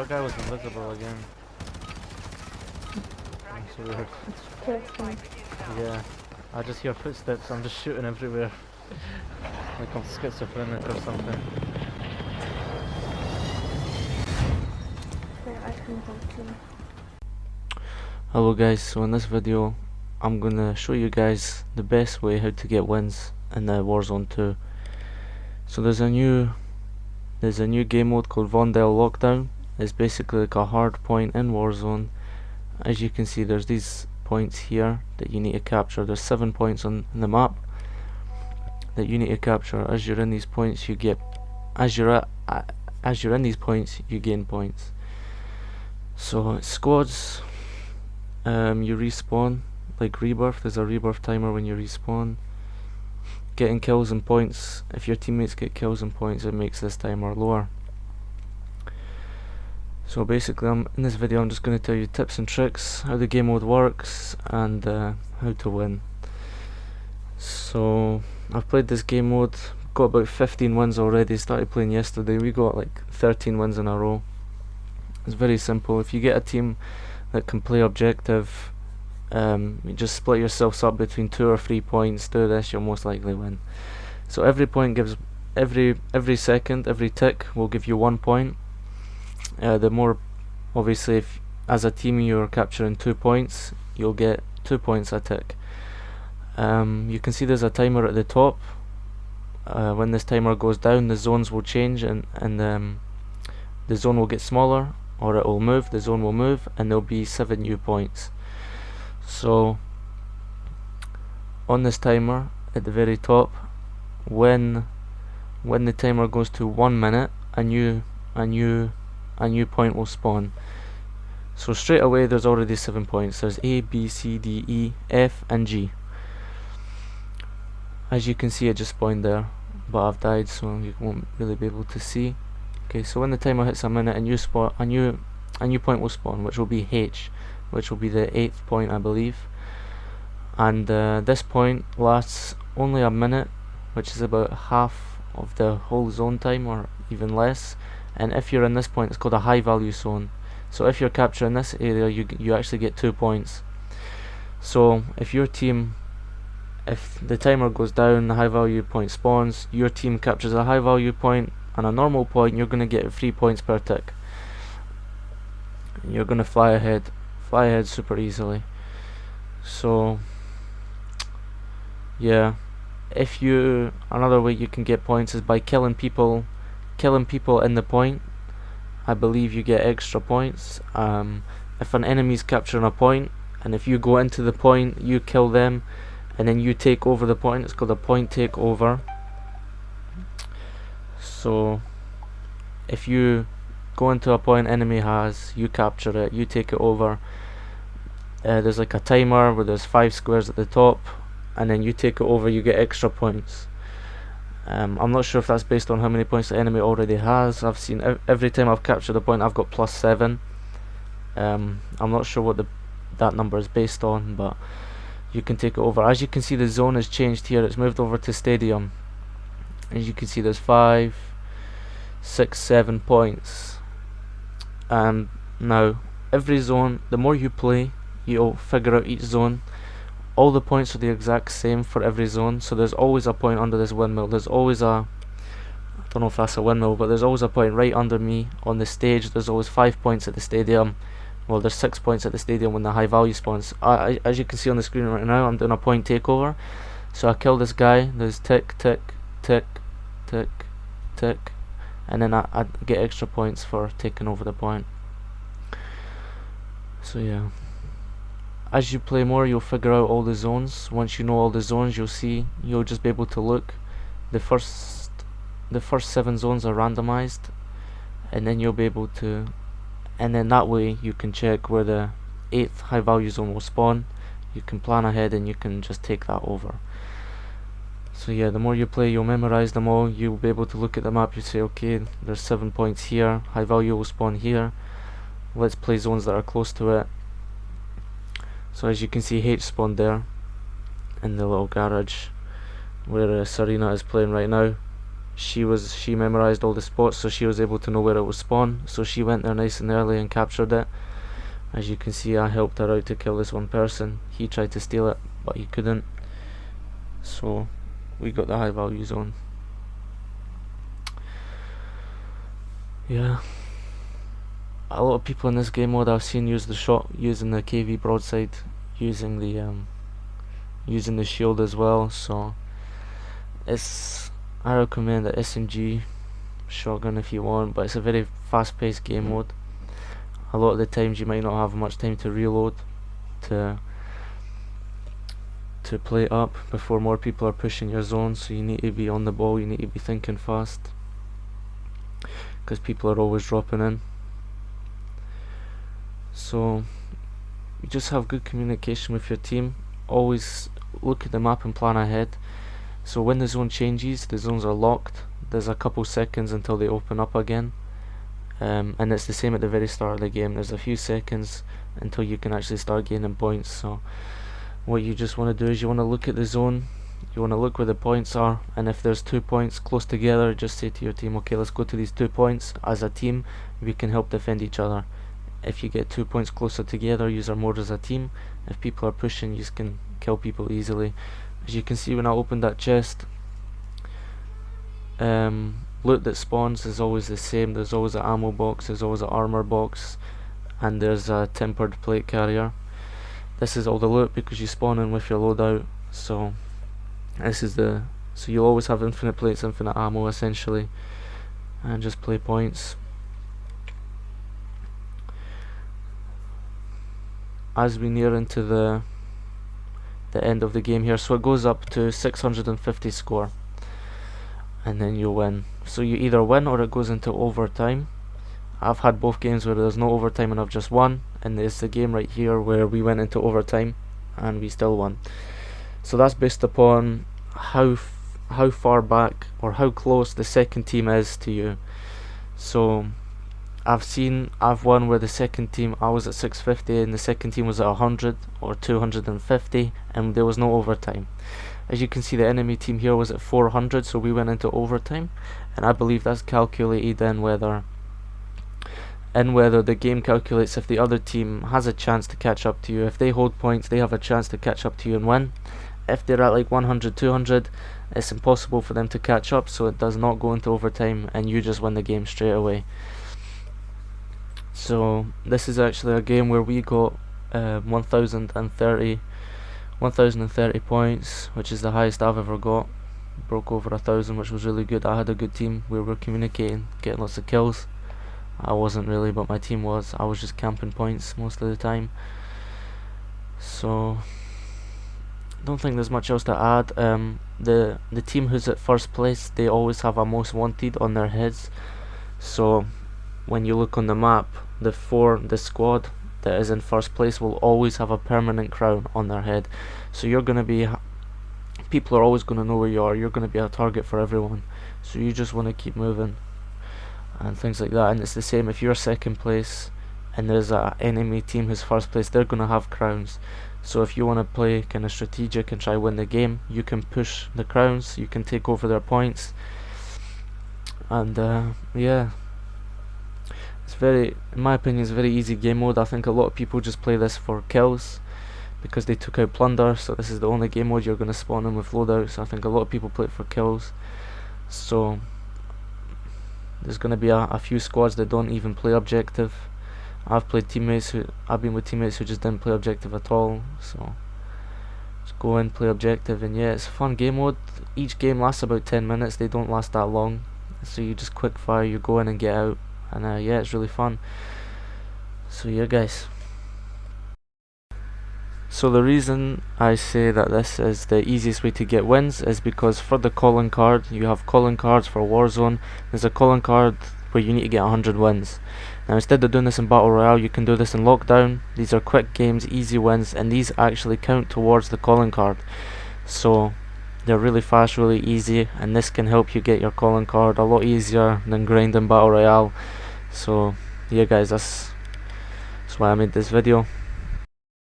that guy was invisible again. That's weird. Yeah, I just hear footsteps, I'm just shooting everywhere. Like I'm schizophrenic or something. Hello guys, so in this video I'm gonna show you guys the best way how to get wins in the Warzone 2. So there's a new game mode called Vondel Lockdown. It's basically like a hard point in Warzone. As you can see, there's these points here that you need to capture. There's 7 points on the map that you need to capture. As you're in these points, you get as you're in these points, you gain points. So squads, you respawn like rebirth. There's a rebirth timer when you respawn. Getting kills and points, if your teammates get kills and points, it makes this timer lower. So basically in this video I'm just going to tell you tips and tricks, how the game mode works, and how to win. So I've played this game mode, got about 15 wins already, started playing yesterday, we got like 13 wins in a row. It's very simple. If you get a team that can play objective, you just split yourselves up between 2 or 3 points, do this, you'll most likely win. So every point gives, every second, every tick will give you 1 point. The more, obviously, if as a team you're capturing 2 points, you'll get 2 points a tick. You can see there's a timer at the top. When this timer goes down, the zones will change, and the zone will get smaller, or it will move, the zone will move, and there'll be 7 new points. So on this timer at the very top, when the timer goes to 1 minute, a new point will spawn. So straight away there's already 7 points. There's A, B, C, D, E, F and G. As you can see, it just spawned there, but I've died, so you won't really be able to see. Okay, so when the timer hits a minute, a new point will spawn, which will be H, which will be the 8th point, I believe. And this point lasts only a minute, which is about half of the whole zone time, or even less. And if you're in this point, it's called a high value zone. So if you're capturing this area, you actually get 2 points. So if your team, if the timer goes down, the high value point spawns, your team captures a high value point and a normal point, you're going to get 3 points per tick. You're going to fly ahead super easily. So yeah, another way you can get points is by killing people in the point. I believe you get extra points. If an enemy's capturing a point, and if you go into the point, you kill them, and then you take over the point, it's called a point takeover. So if you go into a point enemy has, you capture it, you take it over. There's like a timer where there's 5 squares at the top, and then you take it over, you get extra points. I'm not sure if that's based on how many points the enemy already has. I've seen every time I've captured a point I've got +7. I'm not sure what that number is based on, but you can take it over. As you can see, the zone has changed here, it's moved over to stadium. As you can see, there's 5, 6, 7 points. Now every zone, the more you play, you'll figure out each zone. All the points are the exact same for every zone, so there's always a point under this windmill. There's always I don't know if that's a windmill, but there's always a point right under me on the stage. There's always 5 points at the stadium. Well, there's 6 points at the stadium when the high value spawns. As you can see on the screen right now, I'm doing a point takeover. So I kill this guy, there's tick, tick, tick, tick, tick, and then I get extra points for taking over the point. So yeah, as you play more, you'll figure out all the zones. Once you know all the zones, you'll just be able to look. The first 7 zones are randomized, and then you'll be able to, and then that way you can check where the 8th high value zone will spawn. You can plan ahead and you can just take that over. So yeah, the more you play, you'll memorize them all. You'll be able to look at the map, you say, okay, there's 7 points here, high value will spawn here, let's play zones that are close to it. So as you can see, H spawned there in the little garage where Serena is playing right now. she memorized all the spots, so she was able to know where it would spawn, so she went there nice and early and captured it. As you can see, I helped her out to kill this one person. He tried to steal it, but he couldn't, so we got the high value zone. Yeah, a lot of people in this game mode I've seen use the using the KV broadside, using the shield as well, so I recommend the SMG shotgun if you want, but it's a very fast paced game mode. A lot of the times you might not have much time to reload to play up before more people are pushing your zone, so you need to be on the ball, you need to be thinking fast, because people are always dropping in. So you just have good communication with your team, always look at the map and plan ahead. So when the zone changes, the zones are locked, there's a couple seconds until they open up again, and it's the same at the very start of the game. There's a few seconds until you can actually start gaining points. So what you just want to do is you want to look at the zone, you want to look where the points are, and if there's 2 points close together, just say to your team, okay, let's go to these 2 points. As a team, we can help defend each other. If you get 2 points closer together, you are more as a team. If people are pushing, you can kill people easily. As you can see, when I opened that chest, loot that spawns is always the same. There's always an ammo box, there's always an armor box, and there's a tempered plate carrier. This is all the loot because you spawn in with your loadout, so so you'll always have infinite plates, infinite ammo essentially, and just play points. As we near into the end of the game here, so it goes up to 650 score, and then you win. So you either win or it goes into overtime. I've had both games where there's no overtime and I've just won, and there's the game right here where we went into overtime and we still won. So that's based upon how far back or how close the second team is to you. So I've won where the second team, I was at 650 and the second team was at 100 or 250, and there was no overtime. As you can see, the enemy team here was at 400, so we went into overtime, and I believe that's calculated in whether the game calculates if the other team has a chance to catch up to you. If they hold points, they have a chance to catch up to you and win. If they're at like 100, 200, it's impossible for them to catch up, so it does not go into overtime and you just win the game straight away. So this is actually a game where we got 1030 points, which is the highest I've ever got. Broke over 1,000, which was really good. I had a good team, we were communicating, getting lots of kills. I wasn't really, but my team was. I was just camping points most of the time. So don't think there's much else to add. The team who's at first place, they always have a most wanted on their heads. So when you look on the map, the squad that is in first place will always have a permanent crown on their head. So you're gonna be, people are always gonna know where you are. You're gonna be a target for everyone. So you just want to keep moving and things like that. And it's the same if you're second place and there's a enemy team who's first place, they're gonna have crowns. So if you want to play kind of strategic and try win the game, you can push the crowns, you can take over their points, and yeah, it's very, in my opinion, it's a very easy game mode. I think a lot of people just play this for kills because they took out plunder, so this is the only game mode you're going to spawn in with loadouts. I think a lot of people play it for kills, so there's going to be a few squads that don't even play objective. I've been with teammates who just didn't play objective at all, so just go in, play objective, and yeah, it's a fun game mode. Each game lasts about 10 minutes, they don't last that long, so you just quick fire, you go in and get out, and yeah, it's really fun. So yeah guys, so the reason I say that this is the easiest way to get wins is because for the calling card, you have calling cards for Warzone. There's a calling card where you need to get 100 wins. Now instead of doing this in Battle Royale, you can do this in Lockdown. These are quick games, easy wins, and these actually count towards the calling card. So they're really fast, really easy, and this can help you get your calling card a lot easier than grinding Battle Royale. So yeah guys, that's why I made this video.